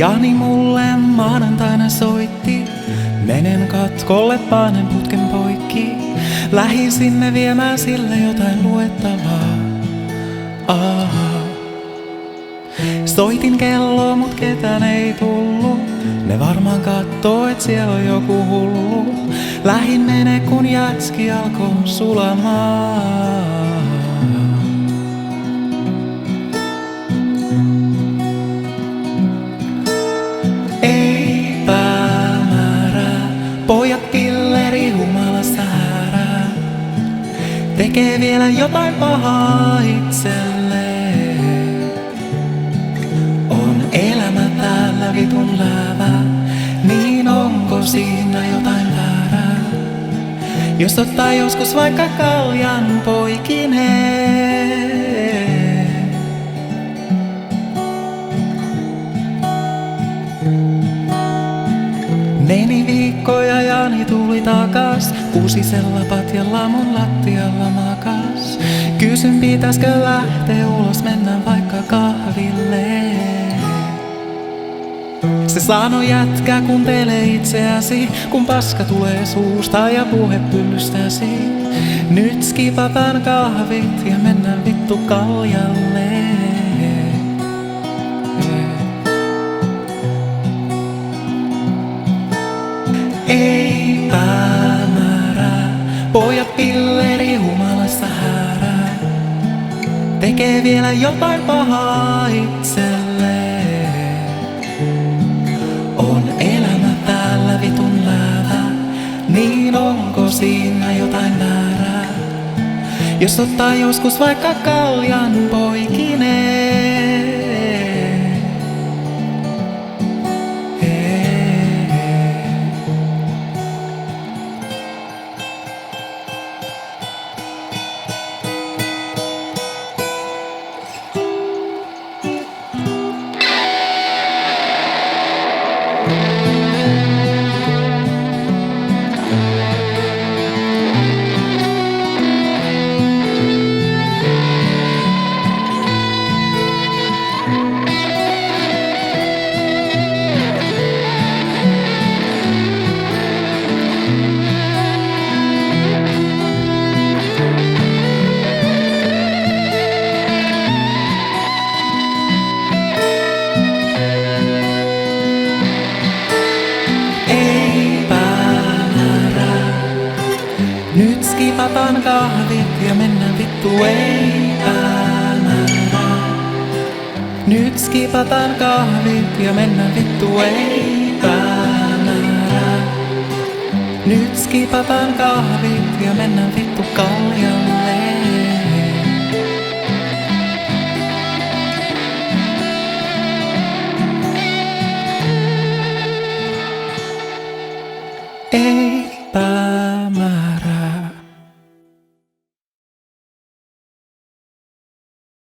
Jani mulle maanantaina soitti, menen katkolle panen putken poikki. Lähin sinne viemään sille jotain luettavaa. Soitin kelloa, mut ketään ei tullu. Ne varmaan kattoo, et siellä on joku hullu. Lähin mene, kun jätski alkoi sulamaan. Ei päämäärää, pojat pilleri humalassa häärää. Tekee vielä jotain pahaa itselleen. On elämä täällä vitun läävää, niin onko siinä jotain väärää? Jos ottaa joskus vaikka kaljan poikineen. Meni viikkoja Jani tuli takas, kuusisella patjalla mun lattialla makas. Kysyn pitäiskö lähteä ulos, mennään vaikka kahville. Se sanoi jätkä, kuuntele itseäsi, kun paska tulee suusta ja puhe pyllystäsi. Nyt skipataan kahvit ja mennään vittu kaljalle. Ei päämäärää, pojat pilleri humalassa häärää. Tekee vielä jotain pahaa itselleen. On elämä täällä vitun läävää, niin onko siinä jotain väärää? Jos ottaa joskus vaikka kaljan poikineen. Nyt skipataan kahvit ja mennään vittu, ei päämäärää. Nyt skipataan kahvit ja mennään vittu, ei päämäärää. Nyt skipataan kahvit ja mennään vittu kaljalle. Ei